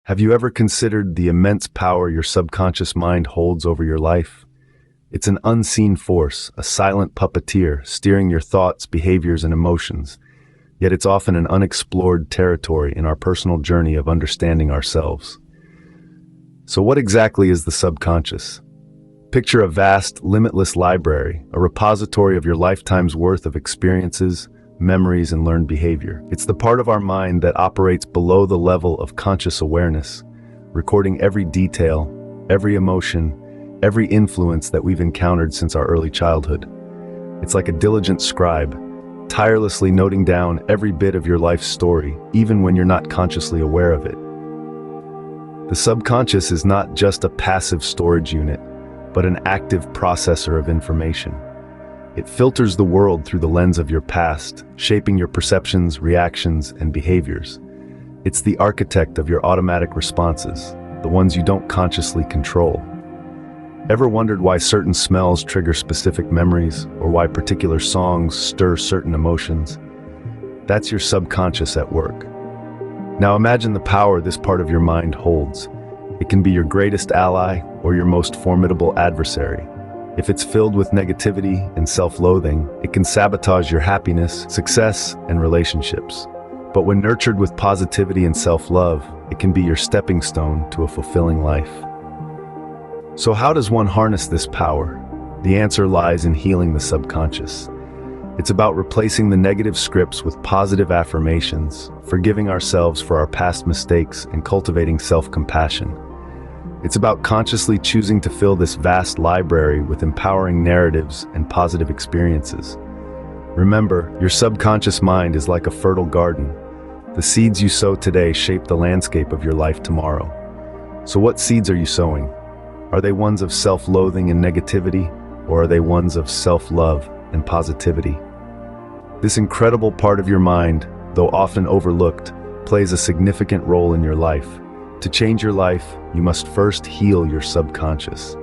Have you ever considered the immense power your subconscious mind holds over your life? It's an unseen force, a silent puppeteer, steering your thoughts, behaviors, and emotions. Yet it's often an unexplored territory in our personal journey of understanding ourselves. So what exactly is the subconscious? Picture a vast, limitless library, a repository of your lifetime's worth of experiences, memories, and learned behavior. It's the part of our mind that operates below the level of conscious awareness, recording every detail, every emotion, every influence that we've encountered since our early childhood. It's like a diligent scribe, tirelessly noting down every bit of your life's story, even when you're not consciously aware of it. The subconscious is not just a passive storage unit, but an active processor of information. It filters the world through the lens of your past, shaping your perceptions, reactions, and behaviors. It's the architect of your automatic responses, the ones you don't consciously control. Ever wondered why certain smells trigger specific memories, or why particular songs stir certain emotions? That's your subconscious at work. Now imagine the power this part of your mind holds. It can be your greatest ally or your most formidable adversary. If it's filled with negativity and self-loathing, it can sabotage your happiness, success, and relationships. But when nurtured with positivity and self-love, it can be your stepping stone to a fulfilling life. So how does one harness this power? The answer lies in healing the subconscious. It's about replacing the negative scripts with positive affirmations, forgiving ourselves for our past mistakes, and cultivating self-compassion. It's about consciously choosing to fill this vast library with empowering narratives and positive experiences. Remember, your subconscious mind is like a fertile garden. The seeds you sow today shape the landscape of your life tomorrow. So what seeds are you sowing? Are they ones of self-loathing and negativity, or are they ones of self-love and positivity? This incredible part of your mind, though often overlooked, plays a significant role in your life. To change your life, you must first heal your subconscious.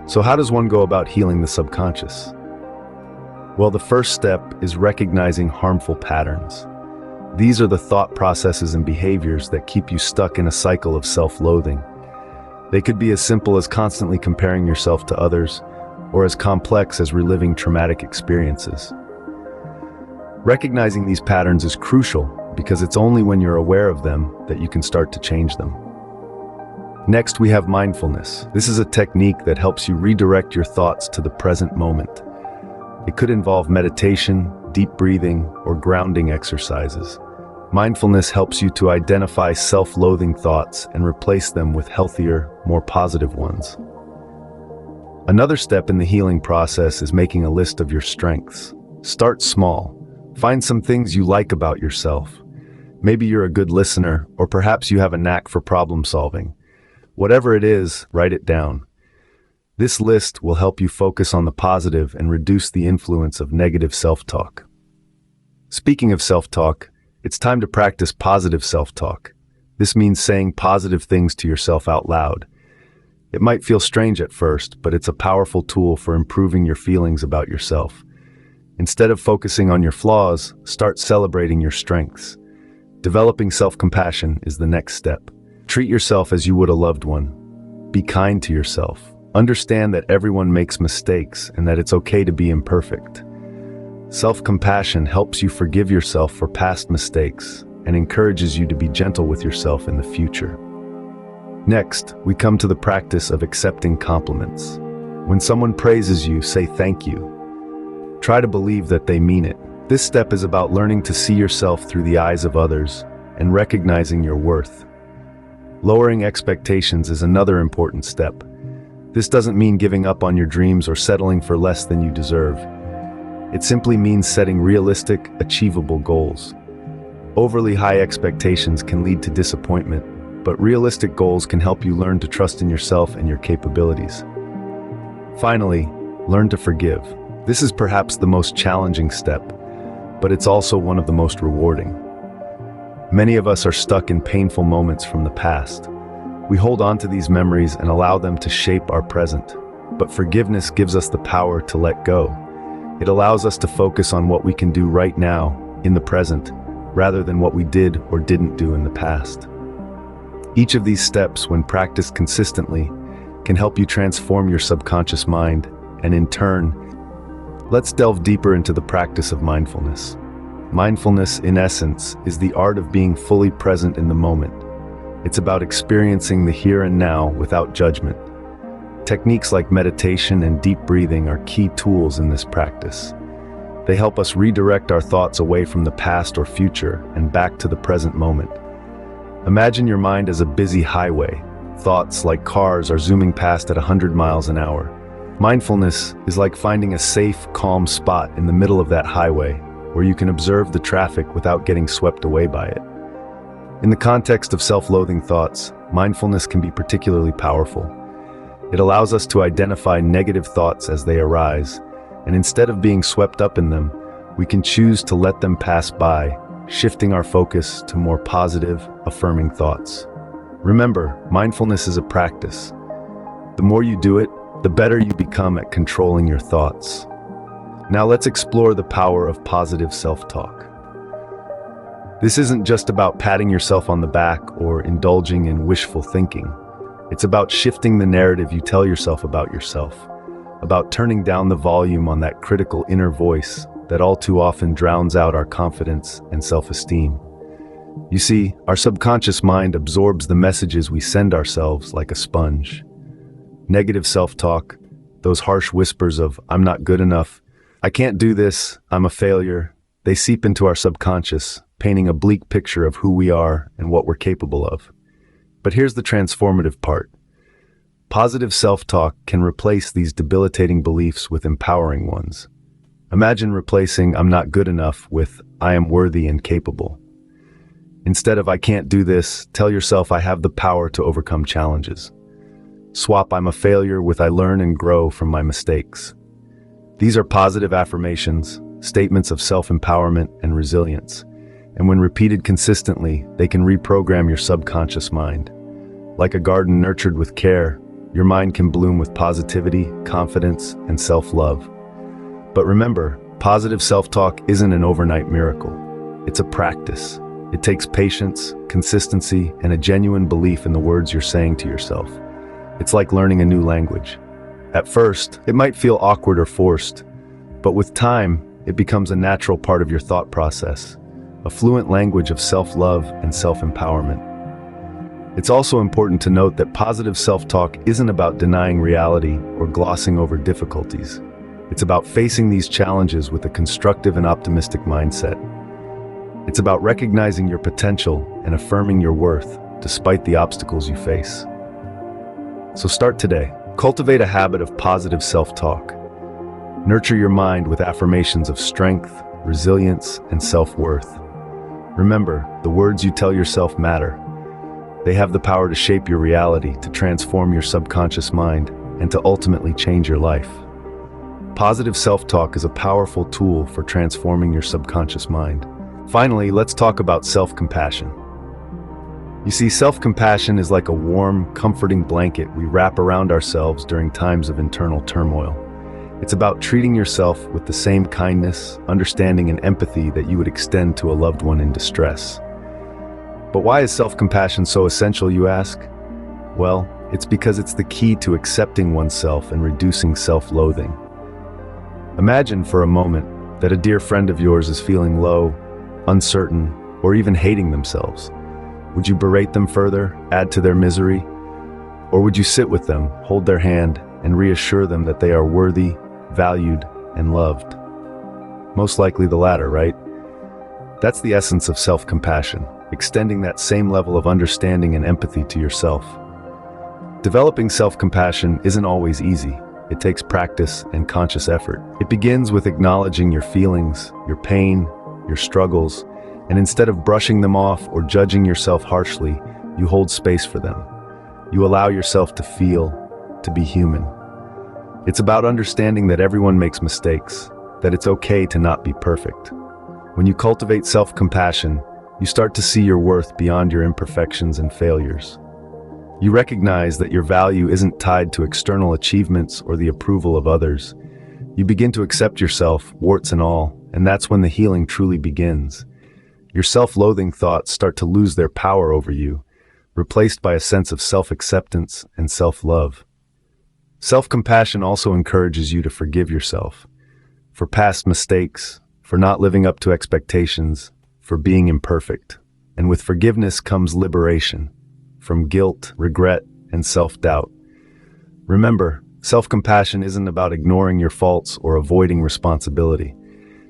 So how does one go about healing the subconscious? Well, the first step is recognizing harmful patterns. These are the thought processes and behaviors that keep you stuck in a cycle of self-loathing. They could be as simple as constantly comparing yourself to others, or as complex as reliving traumatic experiences. Recognizing these patterns is crucial because it's only when you're aware of them that you can start to change them. Next, we have mindfulness. This is a technique that helps you redirect your thoughts to the present moment. It could involve meditation, deep breathing, or grounding exercises. Mindfulness helps you to identify self-loathing thoughts and replace them with healthier, more positive ones. Another step in the healing process is making a list of your strengths. Start small. Find some things you like about yourself. Maybe you're a good listener, or perhaps you have a knack for problem solving. Whatever it is, write it down. This list will help you focus on the positive and reduce the influence of negative self-talk. Speaking of self-talk, it's time to practice positive self-talk. This means saying positive things to yourself out loud. It might feel strange at first, but it's a powerful tool for improving your feelings about yourself. Instead of focusing on your flaws, start celebrating your strengths. Developing self-compassion is the next step. Treat yourself as you would a loved one. Be kind to yourself. Understand that everyone makes mistakes and that it's okay to be imperfect. Self-compassion helps you forgive yourself for past mistakes and encourages you to be gentle with yourself in the future. Next, we come to the practice of accepting compliments. When someone praises you, say thank you. Try to believe that they mean it. This step is about learning to see yourself through the eyes of others and recognizing your worth. Lowering expectations is another important step. This doesn't mean giving up on your dreams or settling for less than you deserve. It simply means setting realistic, achievable goals. Overly high expectations can lead to disappointment, but realistic goals can help you learn to trust in yourself and your capabilities. Finally, learn to forgive. This is perhaps the most challenging step, but it's also one of the most rewarding. Many of us are stuck in painful moments from the past. We hold on to these memories and allow them to shape our present. But forgiveness gives us the power to let go. It allows us to focus on what we can do right now, in the present, rather than what we did or didn't do in the past. Each of these steps, when practiced consistently, can help you transform your subconscious mind, and in turn, let's delve deeper into the practice of mindfulness. Mindfulness, in essence, is the art of being fully present in the moment. It's about experiencing the here and now without judgment. Techniques like meditation and deep breathing are key tools in this practice. They help us redirect our thoughts away from the past or future and back to the present moment. Imagine your mind as a busy highway. Thoughts, like cars, are zooming past at 100 miles an hour. Mindfulness is like finding a safe, calm spot in the middle of that highway where you can observe the traffic without getting swept away by it. In the context of self-loathing thoughts, mindfulness can be particularly powerful. It allows us to identify negative thoughts as they arise, and instead of being swept up in them, we can choose to let them pass by, shifting our focus to more positive, affirming thoughts. Remember, mindfulness is a practice. The more you do it, the better you become at controlling your thoughts. Now let's explore the power of positive self-talk. This isn't just about patting yourself on the back or indulging in wishful thinking. It's about shifting the narrative you tell yourself about yourself, about turning down the volume on that critical inner voice that all too often drowns out our confidence and self-esteem. You see, our subconscious mind absorbs the messages we send ourselves like a sponge. Negative self-talk, those harsh whispers of "I'm not good enough," "I can't do this," "I'm a failure," they seep into our subconscious, painting a bleak picture of who we are and what we're capable of. But here's the transformative part. Positive self-talk can replace these debilitating beliefs with empowering ones. Imagine replacing "I'm not good enough" with "I am worthy and capable." Instead of "I can't do this," tell yourself "I have the power to overcome challenges." Swap "I'm a failure" with "I learn and grow from my mistakes." These are positive affirmations, statements of self-empowerment and resilience. And when repeated consistently, they can reprogram your subconscious mind. Like a garden nurtured with care, your mind can bloom with positivity, confidence, and self-love. But remember, positive self-talk isn't an overnight miracle. It's a practice. It takes patience, consistency, and a genuine belief in the words you're saying to yourself. It's like learning a new language. At first, it might feel awkward or forced, but with time, it becomes a natural part of your thought process, a fluent language of self-love and self-empowerment. It's also important to note that positive self-talk isn't about denying reality or glossing over difficulties. It's about facing these challenges with a constructive and optimistic mindset. It's about recognizing your potential and affirming your worth despite the obstacles you face. So start today. Cultivate a habit of positive self-talk. Nurture your mind with affirmations of strength, resilience, and self-worth. Remember, the words you tell yourself matter. They have the power to shape your reality, to transform your subconscious mind, and to ultimately change your life. Positive self-talk is a powerful tool for transforming your subconscious mind. Finally, let's talk about self-compassion. You see, self-compassion is like a warm, comforting blanket we wrap around ourselves during times of internal turmoil. It's about treating yourself with the same kindness, understanding, and empathy that you would extend to a loved one in distress. But why is self-compassion so essential, you ask? Well, it's because it's the key to accepting oneself and reducing self-loathing. Imagine for a moment that a dear friend of yours is feeling low, uncertain, or even hating themselves. Would you berate them further, add to their misery? Or would you sit with them, hold their hand, and reassure them that they are worthy, valued, and loved? Most likely the latter, right? That's the essence of self-compassion, extending that same level of understanding and empathy to yourself. Developing self-compassion isn't always easy. It takes practice and conscious effort. It begins with acknowledging your feelings, your pain, your struggles, and instead of brushing them off or judging yourself harshly, you hold space for them. You allow yourself to feel, to be human. It's about understanding that everyone makes mistakes, that it's okay to not be perfect. When you cultivate self-compassion, you start to see your worth beyond your imperfections and failures. You recognize that your value isn't tied to external achievements or the approval of others. You begin to accept yourself, warts and all, and that's when the healing truly begins. Your self-loathing thoughts start to lose their power over you. replaced by a sense of self-acceptance and self-love. Self-compassion also encourages you to forgive yourself for past mistakes, for not living up to expectations, for being imperfect. And with forgiveness comes liberation from guilt, regret, and self-doubt. Remember, self-compassion isn't about ignoring your faults or avoiding responsibility.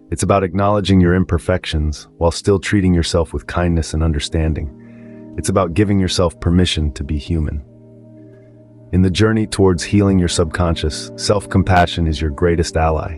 It's about acknowledging your imperfections while still treating yourself with kindness and understanding. It's about giving yourself permission to be human. In the journey towards healing your subconscious, self-compassion is your greatest ally.